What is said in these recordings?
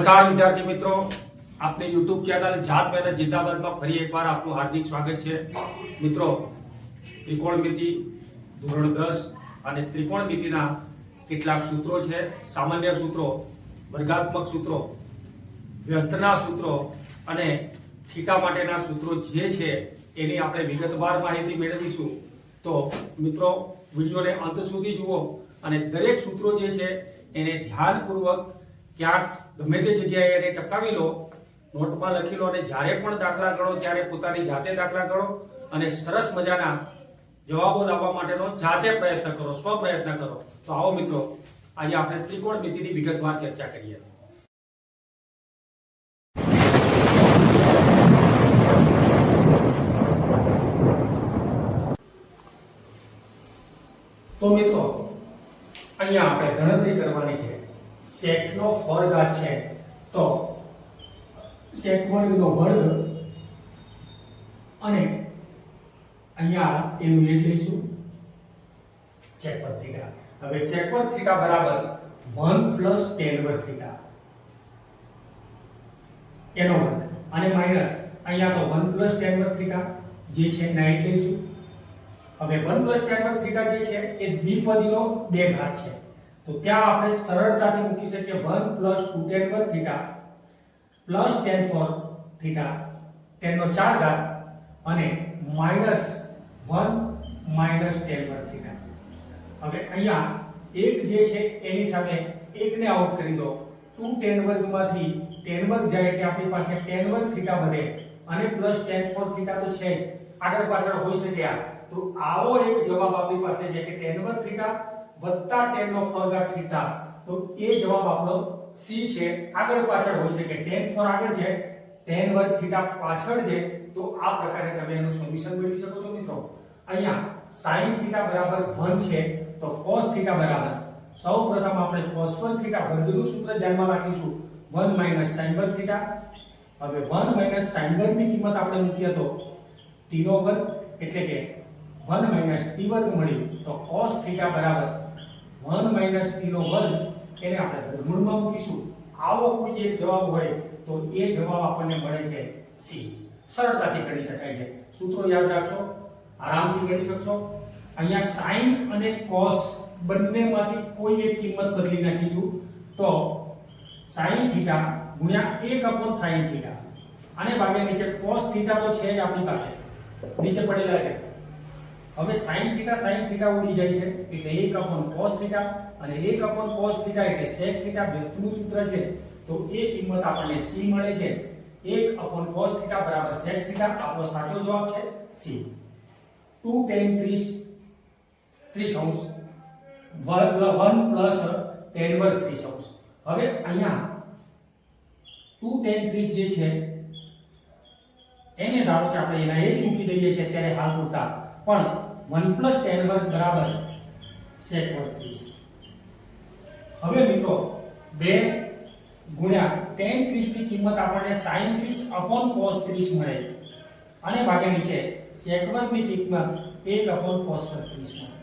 નમસ્કાર વિદ્યાર્થી મિત્રો, આપની YouTube ચેનલ જાત મહેનત જિંદાબાદમાં ફરી એકવાર આપનું હાર્દિક સ્વાગત છે. મિત્રો, ત્રિકોણમિતિ ધોરણ 10 અને ત્રિકોણમિતિના કેટલાક સૂત્રો છે, સામાન્ય સૂત્રો, વર્ગાત્મક સૂત્રો, વ્યસ્તના સૂત્રો અને થીટા માટેના સૂત્રો જે છે એની આપણે વિગતવાર માહિતી મેળવીશું. તો મિત્રો, વિડીયોને અંત સુધી જુઓ અને દરેક સૂત્રો જે છે એને ધ્યાનપૂર્વક ક્યાંક ગમે તે જગ્યાએ એને ટકાવી લો, નોટમાં લખી લો અને જ્યારે પણ દાખલા ગણો ત્યારે પોતાની જાતે દાખલા ગણો અને સરસ મજાના જવાબો લાવવા માટેનો જાતે પ્રયત્ન કરો, સ્વ પ્રયત્ન કરો. તો આવો મિત્રો, આજે આપણે ત્રિકોણમિતિની વિગતવાર ચર્ચા કરીએ. તો મિત્રો, અહીંયા આપણે ગણતરી કરવાની છે. સેકનો વર્ગ છે તો સેક વર્ગનો વર્ગ અને અહીંયા એનું વેટ લઈશું સેક વર્ગ થીટા. હવે સેક વર્ગ થીટા બરાબર 1 + tan વર્ગ થીટા એનો વર્ગ અને માઈનસ અહીંયા તો 1 + tan વર્ગ થીટા જે છે એના વેટ લઈશું. હવે 1 + tan વર્ગ થીટા જે છે એ દ્વિપદીનો બે ઘાત છે, તો ત્યાં આપણે સરળતાથી મૂકી શકીએ 1 + 2 tan વર્ગ theta plus tan 4 theta tan નો 4 ઘાત અને -1 - tan વર્ગ થીટા. હવે અહીંયા એક જે છે એની સામે એકને આઉટ કરી દો. 2 tan વર્ગમાંથી tan વર્ગ જાય એટલે આપણી પાસે tan વર્ગ થીટા બને અને પ્લસ tan 4 થીટા તો છે જ, આગળ પાછળ હોઈ શકે. તો આવો એક જવાબ આપણી પાસે છે કે tan વર્ગ થીટા વત્તા tan નો 4 ઘાત થીટા. તો એ જવાબ આપણો સી છે, આગળ પાછળ હોઈ શકે. tan 4 આગળ છે, tan વર્ગ થીટા પાછળ છે. તો આ પ્રકારે તમે એનું સોલ્યુશન મેળવી શકો છો. મિત્રો, અહીંયા sin થીટા બરાબર 1 છે તો cos થીટા બરાબર, સૌપ્રથમ આપણે cos વર્ગ થીટા વર્ગનું સૂત્ર ધ્યાનમાં રાખીશું, 1 - sin વર્ગ થીટા. હવે 1 - sin વર્ગ ની કિંમત આપણે મૂકીએ તો t નો વર્ગ એટલે કે 1 - t વર્ગ મળ્યું. તો cos થીટા બરાબર 1 - t નો વર્ગ એને આપણે વર્ગમૂળમાં મૂકીશું. આવો કોઈ એક જવાબ હોય તો એ જવાબ આપણને મળે છે સી. સરળતાથી ગણી શકાય છે. સૂત્રો યાદ રાખશો, આરામથી ગણી શકશો. અહીંયા sin અને cos બંનેમાંથી કોઈ એક કિંમત બદલી નાખીશું તો sin થીટા ગુણ્યા 1/sin થીટા અને ભાગ્યા નીચે cos થીટા તો છે જ આપણી પાસે, નીચે પડેલા છે. હવે sin થીટા ઉડી જાય છે એટલે 1/cos થીટા અને 1/cos થીટા એટલે sec થીટા વ્યસ્તનું સૂત્ર છે. તો એ કિંમત આપણને c મળે છે. 1/cos થીટા બરાબર sec થીટા આપણો સાચો જવાબ છે c. 2 tan 30 1 + tan વર્ગ 30. હવે અહીંયા 2 tan 30 જે છે એને ધારો કે આપણે એના એ જ મૂકી દઈએ છીએ અત્યારે હાલ પૂરતા, પણ 1 + tan વર્ગ બરાબર sec વર્ગ 30. હવે મિત્રો 2 ગુણ્યા tan 30 ની કિંમત આપણને sin 30/cos 30 મળે અને ભાગ્યા નીચે sec વર્ગ ની કિંમત 1/cos વર્ગ 30 મળે.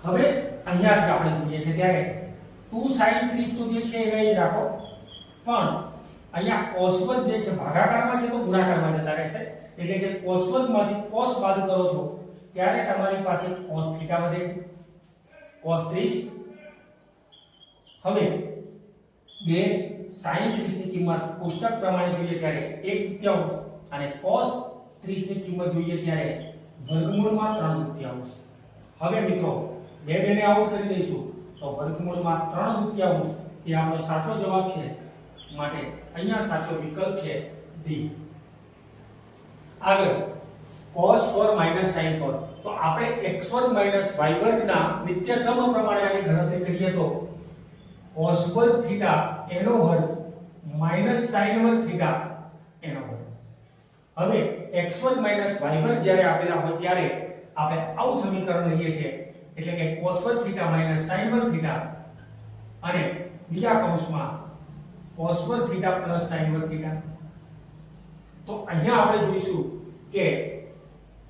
હવે અહીંયાથી આપણે જોઈએ છે ત્યારે 2 sin 30 તો જે છે એને જ રાખો, પણ અહીંયા cos વર્ગ જે છે ભાગાકારમાં છે તો ગુણાકારમાં જતા રહેશે. એટલે કે cos વર્ગમાંથી cos બાદ કરો છો ત્યારે તમારી પાસે cos થીટા વધે, cos 30. હવે 2 sin 30 ની કિંમત કોષ્ટક પ્રમાણે જોઈએ ત્યારે 1/3 અને cos 30 ની કિંમત જોઈએ ત્યારે વર્ગમૂળમાં 3/3. હવે મિત્રો 2 ને આઉટ કરી દઈશું તો વર્ગમૂળમાં 3/3 એ આપણો સાચો જવાબ છે. માટે અહીંયા સાચો વિકલ્પ છે ડી. આગળ cos 4 - sin 4. તો આપણે x2 - y2 ના નિત્યસમ પ્રમાણે આની ગણતરી કરીએ તો cos વર્ગ થીટા એનો વર્ગ - sin વર્ગ થીટા એનો વર્ગ. હવે x2 - y2 જ્યારે આપેલા હોય ત્યારે આપણે આવું સમીકરણ લઈએ છીએ, એટલે કે cos વર્ગ થીટા - sin વર્ગ થીટા અને બીજા કૌંસમાં cos વર્ગ થીટા + sin વર્ગ થીટા. તો અહીંયા આપણે જોઈશું કે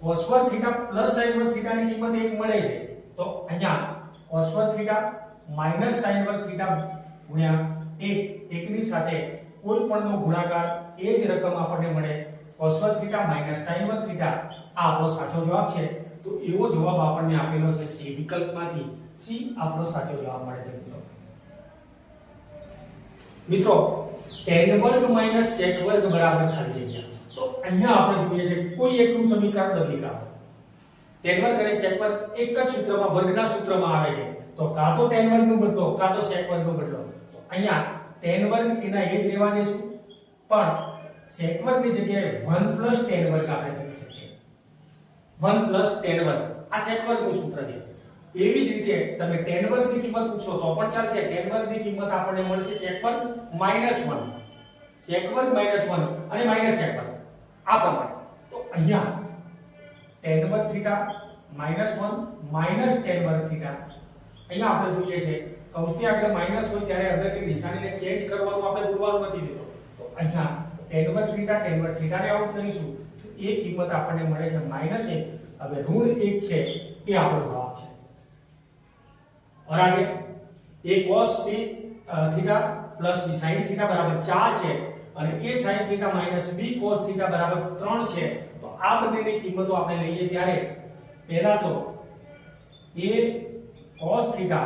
cos વર્ગ થીટા + sin વર્ગ થીટા ની કિંમત 1 મળે છે. તો અહીંયા cos વર્ગ થીટા - sin વર્ગ થીટા ગુણ્યા 1 1 સાથે કોઈ પણનો ગુણાકાર એ જ રકમ આપણને મળે cos વર્ગ થીટા માઈનસ sin વર્ગ થીટા આ આપણો સાચો જવાબ છે તો એવો જવાબ આપણને આપેલો છે સી વિકલ્પમાંથી સી આપણો સાચો જવાબ મળે છે મિત્રો tan વર્ગ માઈનસ sec વર્ગ બરાબર ખાલી જગ્યા તો અહીંયા આપણે જોઈએ છે કોઈ એકનું સમીકરણ બદલી કાઢો tan વર્ગ અને sec વર્ગ એક જ સૂત્રમાં વર્ગના સૂત્રમાં આવે છે તો કાં તો tan વર્ગનું બદલો કાં તો sec વર્ગનું બદલો તો અહીંયા tan વર્ગ એના એ જ લેવા જઈશું પણ sec વર્ગની જગ્યાએ 1 tan વર્ગ આપણે કરી શકીએ 1 tan વર્ગ આ sec વર્ગનું સૂત્ર છે એવી જ રીતે તમે tan વર્ગની કિંમત પૂછો તો પણ ચાલશે tan વર્ગની કિંમત આપણને મળશે sec વર્ગ -1 sec વર્ગ -1 અને -sec વર્ગ આ પ્રમાણે તો અહીંયા tan વર્ગ થીટા -1 tan વર્ગ થીટા અહીંયા આપણે જોઈએ છે કૌંસની આગળ માઈનસ હોય ત્યારે અંદરની નિશાનીને ચેન્જ કરવાનું આપણે ભૂલવાનું નથી દેતો તો અહીંયા tan વર્ગ થીટાને આઉટ કરીશું તો એ કિંમત આપણને મળે છે -1 હવે ઋણ 1 છે એ આપણો જવાબ છે और आगे a cos b theta plus b sin theta बराबर 4 છે અને a sin theta minus b cos theta बराबर 3 છે તો આ બંનેની કિંમતો આપણે લઈએ ત્યારે પહેલા તો a cos theta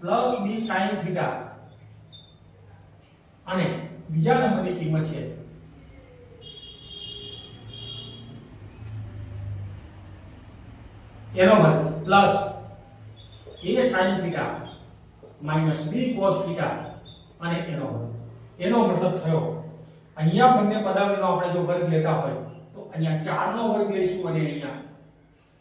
plus b sin theta અને બીજા નંબરની કિંમત છે એનો વર્ગ plus a sin theta minus b cos theta અને એનો મતલબ થયો અહીંયા બંને પદાવલીનો આપણે જો વર્ગ લેતા હોય તો અહીંયા 4 નો વર્ગ લઈશું અને અહીંયા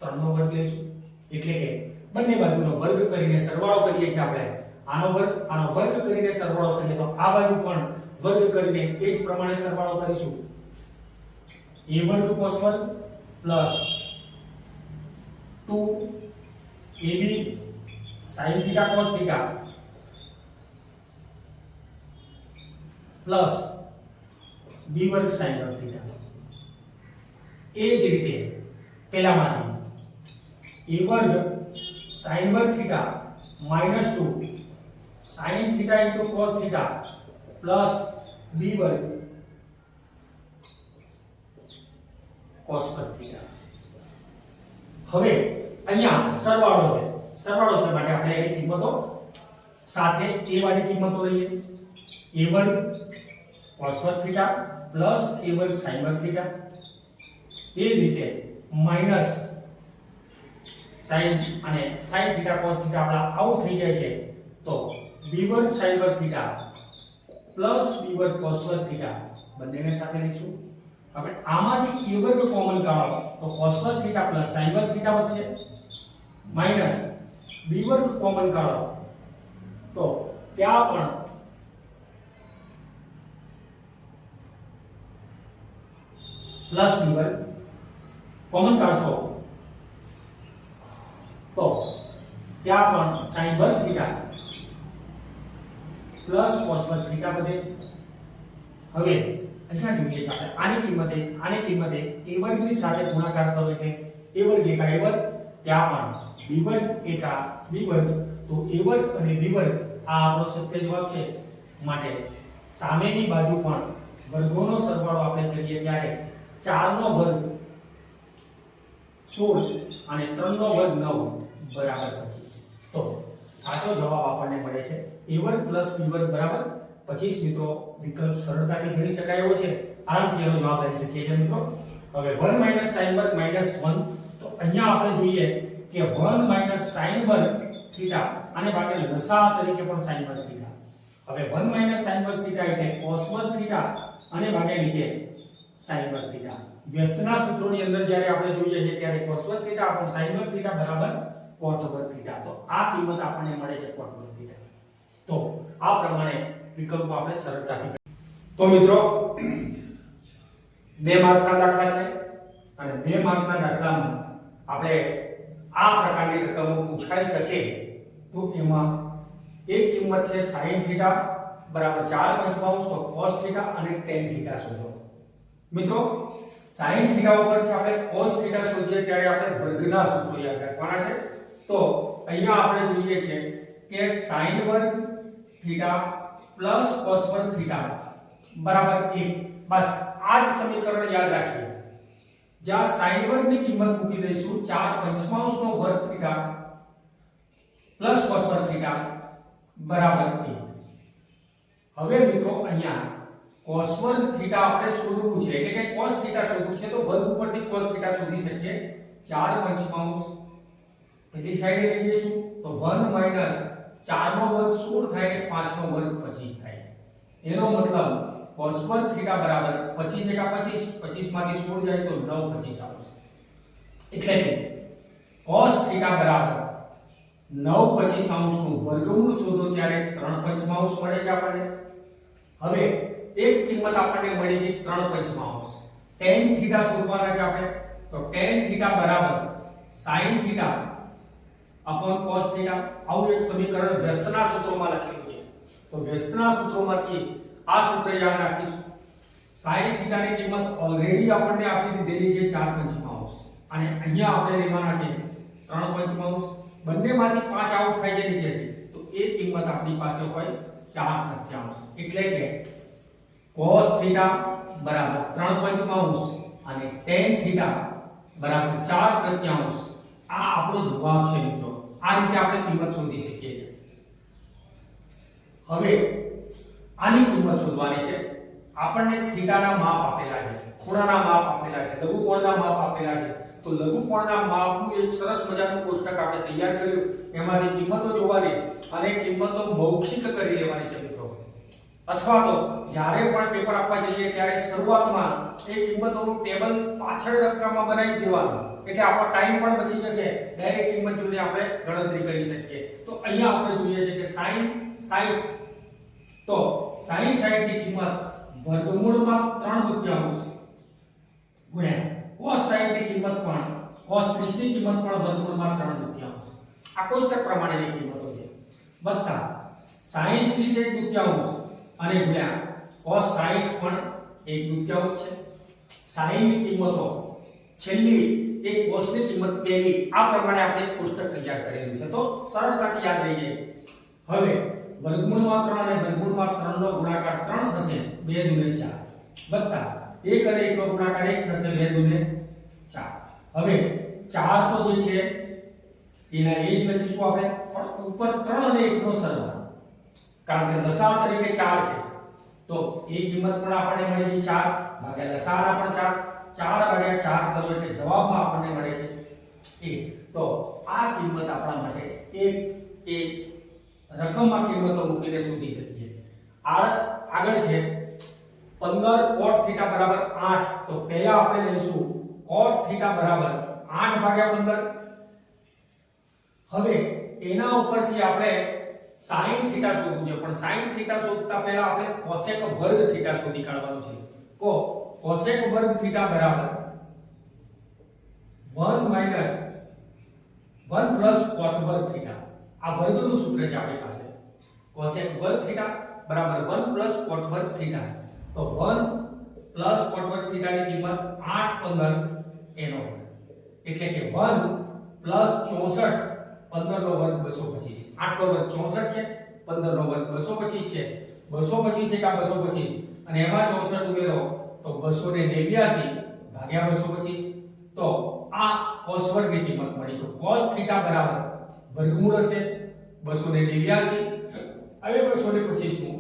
3 નો વર્ગ લઈશું એટલે કે બંને બાજુનો વર્ગ કરીને સરવાળો કરીએ છીએ આપણે આનો વર્ગ કરીને સરવાળો કરીએ તો આ બાજુ પણ વર્ગ કરીને એ જ પ્રમાણે સરવાળો કરીશું a વર્ગ cos વર્ગ plus 2ab sin theta cos theta plus b वर्ग sin वर्ग थीटा એ જ રીતે પહેલામાંથી a વર્ગ sin वर्ग theta -2 sin theta cos theta plus b वर्ग cos वर्ग थीटा હવે અહીંયા સરવાળો છે માટે આપણે એની કિંમતો સાથે a વાળી કિંમતો લઈએ a વર્ગ cos વર્ગ થીટા પ્લસ a વર્ગ sin વર્ગ થીટા એ જ રીતે માઈનસ sin અને sin થીટા cos થીટા આપણા આઉટ થઈ જાય છે તો b વર્ગ sin વર્ગ થીટા પ્લસ b વર્ગ cos વર્ગ થીટા બંનેને સાથે લઈશું આપણે આમાંથી a વર્ગ કોમન કાઢો તો cos વર્ગ થીટા પ્લસ sin વર્ગ થીટા વધશે માઈનસ b વર્ગ કોમન કાઢો તો ત્યાં પણ પ્લસ b વર્ગ કોમન કાઢશો તો ત્યાં પણ sin વર્ગ થીટા પ્લસ cos વર્ગ થીટા વધે હવે અહીંયા જોઈએ છે આપણે આની કિંમતે a વર્ગની સાથે ગુણાકાર કરો એટલે a વર્ગ એકા a વર્ગ ત્યાં પણ b વર્ગ એકા b વર્ગ તો a વર્ગ અને b વર્ગ આ આપણો સત્ય જવાબ છે માટે સામેની બાજુ પણ વર્ગોનો સરવાળો આપણે કરીએ ત્યારે 4 નો વર્ગ 16 અને 3 નો વર્ગ 9 બરાબર 25 તો સાચો જવાબ આપણને મળે છે a વર્ગ પ્લસ b વર્ગ બરાબર 25 મિત્રો વિકલ્પ સરળતાથી ગણી શકાય એવો છે આરામથી એનો જવાબ લઈ શકીએ છીએ મિત્રો હવે 1 sin વર્ગ -1 તો અહીંયા આપણે જોઈએ કે 1 sin વર્ગ થીટા આને ભાગે લસા તરીકે પણ sin વર્ગ થીટા હવે 1 sin વર્ગ થીટા એટલે cos વર્ગ થીટા અને ભાગે નીચે sin વર્ગ થીટા વ્યસ્તના સૂત્રોની અંદર જ્યારે આપણે જોઈએ છે ત્યારે cos વર્ગ થીટા આપણો sin વર્ગ થીટા બરાબર cot વર્ગ થીટા તો આ કિંમત આપણને મળે છે cot વર્ગ થીટા તો આ પ્રમાણે વિકલ્પો આપણે સરળતાથી તો મિત્રો 2 માર્કના દાખલા છે અને 2 માર્કના દાખલામાં આપણે આ પ્રકારની રકમો પૂછાઈ શકે તો એમાં એક કિંમત છે sin થીટા બરાબર 4/5 તો cos થીટા અને tan થીટા શોધો મિત્રો sin થીટા ઉપરથી આપણે cos થીટા શોધીએ ત્યારે આપણે વર્ગના સૂત્રો યાદ રાખવાના છે તો અહીંયા આપણે જોઈએ છે કે sin વર્ગ થીટા પ્લસ cos વર્ગ થીટા બરાબર 1. બસ આ જ સમીકરણ યાદ રાખીએ. જ્યાં sin વર્ગની કિંમત મૂકી દઈશું 4/5 નો વર્ગ થીટા પ્લસ cos વર્ગ થીટા બરાબર 1. હવે મિત્રો અહીંયા cos વર્ગ થીટા આપણે શોધવું છે, એટલે કે cos થીટા શોધવું છે, તો વર્ગ ઉપરથી cos થીટા શોધી શકીએ. 4/5 પેલી સાઈડે લઈ જઈશું તો 1 માઈનસ 4 નો વર્ગ 16 થાય ને 5 નો વર્ગ 25 થાય. એનો મતલબ cos વર્ગ થીટા બરાબર 25 એકા 25, 25 માંથી 16 જાય તો 9/25 આવશે. એટલે કે cos થીટા બરાબર 9/25 નું વર્ગમૂળ શોધો ત્યારે 3/5 મળે છે આપણને. હવે એક કિંમત આપણને મળી ગઈ 3/5. tan થીટા શોધવાના છે આપણે, તો tan થીટા બરાબર sin theta upon cos theta. આવું એક સમીકરણ વ્યસ્તના સૂત્રોમાં લખેલું છે. તો વ્યસ્તના સૂત્રોમાંથી આ સૂત્ર યાદ રાખીશું. sin થીટાની કિંમત ઓલરેડી આપણને આપી દીધેલી છે 4/5 અને અહીંયા આપણે લેવાના છે 3/5. બંનેમાંથી 5 આઉટ થઈ જાય નીચે, તો એ કિંમત આપણી પાસે હોય 4/5. એટલે કે cos થીટા બરાબર 3/5 અને tan થીટા બરાબર 4/5. આ આપણો જવાબ છે મિત્રો. આ રીતે આપણે કિંમત શોધી શકીએ છીએ. હવે આની કિંમત શોધવાની છે. આપણને થીટાના માપ આપેલા છે, ખૂણાના માપ આપેલા છે, લઘુકોણના માપ આપેલા છે. તો લઘુકોણના માપનું એક સરસ મજાનું કોષ્ટક આપણે તૈયાર કર્યું. એમાંથી કિંમતો જોવાની અને કિંમતો મૌખિક કરી લેવાની છે મિત્રો. અથવા તો જ્યારે પણ પેપર આપવા જઈએ ત્યારે શરૂઆતમાં એ કિંમતોનું ટેબલ પાછળ રકમમાં બનાવી દેવાનું, એટલે આપણો ટાઈમ પણ બચી જશે. ડાયરેક્ટ કિંમત જોઈને આપણે ગણતરી કરી શકીએ. તો અહીંયા આપણે જોઈએ છે કે sin 60, તો sin 60 ની કિંમત વર્ગમૂળમાં 3/5 ગુણ્યા cos 60 ની કિંમત પણ cos 30 ની કિંમત પણ વર્ગમૂળમાં 3/5. આ કોષ્ટક પ્રમાણેની કિંમતો છે. વત્તા sin 30 1/5 અને ગુણ્યા cos 60 પણ 1/5 છે. sin ની કિંમતો છેલ્લી એક cos ની કિંમત પહેલી, આ પ્રમાણે આપણે કોષ્ટક તૈયાર કરેલું છે. તો સરળતાથી યાદ રહી જાય. હવે વર્ગમૂળમાં 3 અને વર્ગમૂળમાં 3 નો ગુણાકાર 3 થશે, 2 દુને 4. વત્તા 1 અને 1 નો ગુણાકાર 1 થશે, 2 દુને 4. હવે 4 તો જે છે એના એ જ લખીશું આપણે, પણ ઉપર 3 અને 1 નો સરવાળો, કારણ કે લસાઅ તરીકે 4 છે. તો એ કિંમત પણ આપણને મળી ગઈ 4 ભાગ્યા લસાઅના પણ 4 ભાગ્યા 4 કરો એટલે જવાબમાં આપણને મળે છે 1. તો આ કિંમત આપણા માટે એક રકમમાં કિંમતો મૂકીને શોધી શકીએ. આગળ છે 15 cot થીટા બરાબર 8. તો પહેલા આપણે લઈશું cot થીટા બરાબર 8/15. હવે એના ઉપરથી આપણે sin થીટા શોધવું છે, પણ sin થીટા શોધતા પહેલા આપણે cosec વર્ગ થીટા શોધી કાઢવાનું છે. cosec વર્ગ થીટા બરાબર 1 માઈનસ 1 પ્લસ cot વર્ગ થીટા. આ વર્ગનું સૂત્ર છે આપણી પાસે. cosec વર્ગ થીટા બરાબર 1 પ્લસ cot વર્ગ થીટા. તો 1 પ્લસ cot વર્ગ થીટાની કિંમત 8/15 એનો વર્ગ, એટલે કે 1 પ્લસ 64, 15 નો વર્ગ 225. 8 નો વર્ગ 64 છે, 15 નો વર્ગ 225 છે. 225 એકા 225 અને એમાં 64 ઉમેરો તો 289 ભાગ્યા 225. તો આ cos વર્ગની કિંમત મળી. તો cos થીટા બરાબર વર્ગમૂળ હશે 289. હવે 225 નું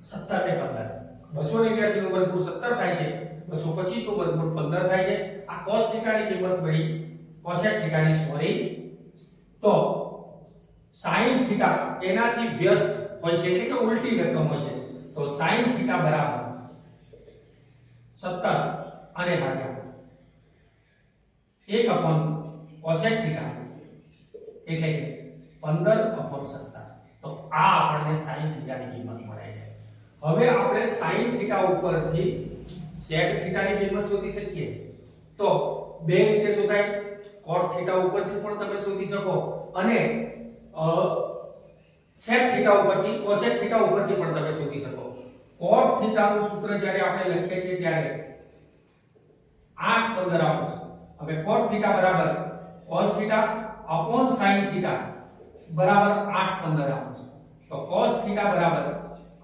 17 ને 15, 289 નું વર્ગમૂળ 17 થાય છે, 225 નું વર્ગમૂળ 15 થાય છે. આ cos થીટાની કિંમત મળી, cosec થીટાની સોરી. તો sin થીટા એનાથી વ્યસ્ત હોય છે, એટલે કે ઉલટી રકમ હોય છે. તો sin થીટા બરાબર 17 અને ભાગ્યા 1 cosec થીટા, એટલે કે 15/17. તો આ આપણને sin થીટાની કિંમત મળે છે. હવે આપણે sin થીટા ઉપરથી sec થીટાની કિંમત શોધી શકીએ. તો બે રીતે શોધાય. cot થીટા ઉપરથી પણ તમે શોધી શકો અને sec થીટા ઉપરથી, cosec થીટા ઉપરથી પણ તમે શોધી શકો. cot થીટાનું સૂત્ર જ્યારે આપણે લખીએ છીએ ત્યારે 8/15 આવશે. હવે cot થીટા બરાબર cos theta upon sin theta બરાબર 8/15 આવશે. તો cos થીટા બરાબર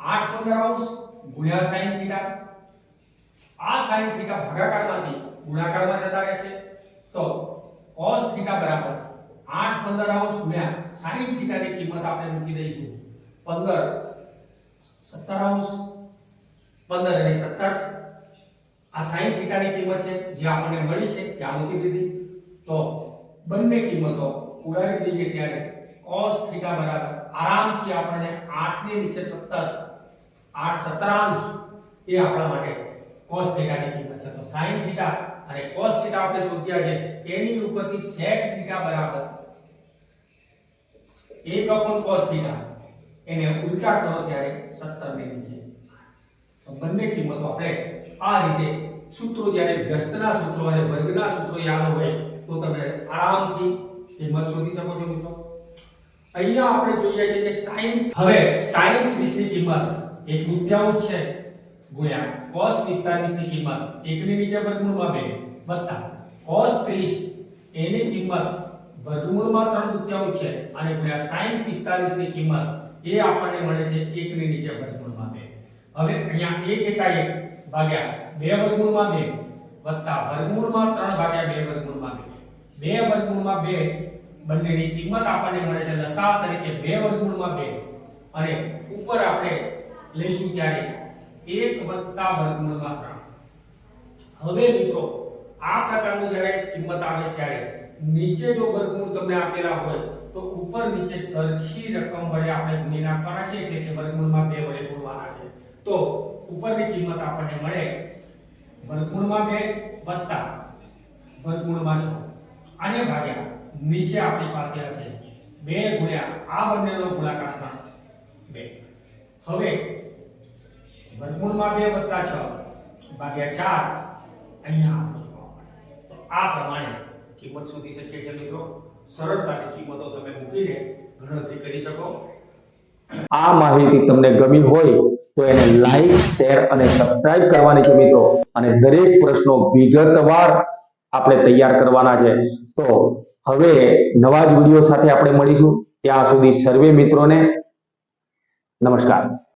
8 15 અંશ ગુણ્યા sin થીટા. આ sin થીટા ભાગાકારમાંથી ગુણાકારમાં જતા રહે છે. તો cos થીટા બરાબર 8 15 અંશ ગુણ્યા sin થીટાની કિંમત આપણે મૂકી દઈશું 15 17 અંશ. 15 અને 17 આ sin થીટાની કિંમત છે જે આપણને મળી છે ત્યાં મૂકી દીધી. તો બંને કિંમતો ઉડાવી દઈએ ત્યારે cos થીટા બરાબર આરામથી આપણને 8 ની નીચે 17 8 17 એ આપણા માટે cos થીટાની કિંમત છે. તો sin થીટા અને cos થીટા આપણે શોધ્યા છે એની ઉપરથી sec થીટા બરાબર 1 cos થીટા એને ઉલટા કરો ત્યારે 17 ની નીચે. તો બંને કિંમતો આપણે આ રીતે સૂત્રો જ્યારે વ્યસ્તના સૂત્રો અને વર્ગના સૂત્રો યાદ હોય તો તમે આરામથી કિંમત શોધી શકો છો મિત્રો. અહીંયા આપણે જોઈએ છે કે sin હવે sin 30 ની કિંમત 1/3 છે ગુણ્યા cos 45 ની કિંમત 1 ની નીચે વર્ગમૂળમાં 2 વત્તા cos 30 એની કિંમત વર્ગમૂળમાં 3/3 છે અને ગુણ્યા sin 45 ની કિંમત એ આપણને મળે છે 1 ની નીચે વર્ગમૂળમાં 2. હવે અહીંયા 1 એકા 1 ભાગ્યા 2 વર્ગમૂળમાં 2 વત્તા વર્ગમૂળમાં 3 ભાગ્યા 2 વર્ગમૂળમાં 2 2 વર્ગમૂળમાં 2 બંનેની કિંમત આપણને મળે છે લસાઅ તરીકે 2 વર્ગમૂળમાં 2 અને ઉપર આપણે લઈશું ત્યારે 1 વત્તા વર્ગમૂળમાં 3. હવે મિત્રો આ પ્રકારનું જ્યારે કિંમત આવે ત્યારે નીચે જો વર્ગમૂળ તમને આપેલા હોય તો ઉપર નીચે સરખી રકમ વડે આપણે ગુણી નાખવાના છે એટલે કે વર્ગમૂળમાં 2 વડે ગુણવાના છે. તો ઉપરની કિંમત આપણને મળે વર્ગમૂળમાં 2 વત્તા વર્ગમૂળમાં 6 આને ભાગ્યા નીચે આપણી પાસે હશે 2 ગુણ્યા આ બંનેનો ગુણાકાર 2. હવે વર્ગમૂળમાં 2 વત્તા 6 ભાગ્યા 4 અહીંયા તો આ પ્રમાણે કિંમત શોધી શકીએ છીએ મિત્રો. સરળતાથી કિંમતો તમે મૂકીને ગણતરી કરી શકો. આ માહિતી તમને ગમી હોય તો એને લાઈક, શેર અને સબસ્ક્રાઇબ કરવાની છે મિત્રો. અને દરેક પ્રશ્નો વિગતવાર આપણે તૈયાર કરવાના છે. તો હવે નવા જ વિડીયો સાથે આપણે મળીશું. ત્યાં સુધી સર્વે મિત્રોને નમસ્કાર.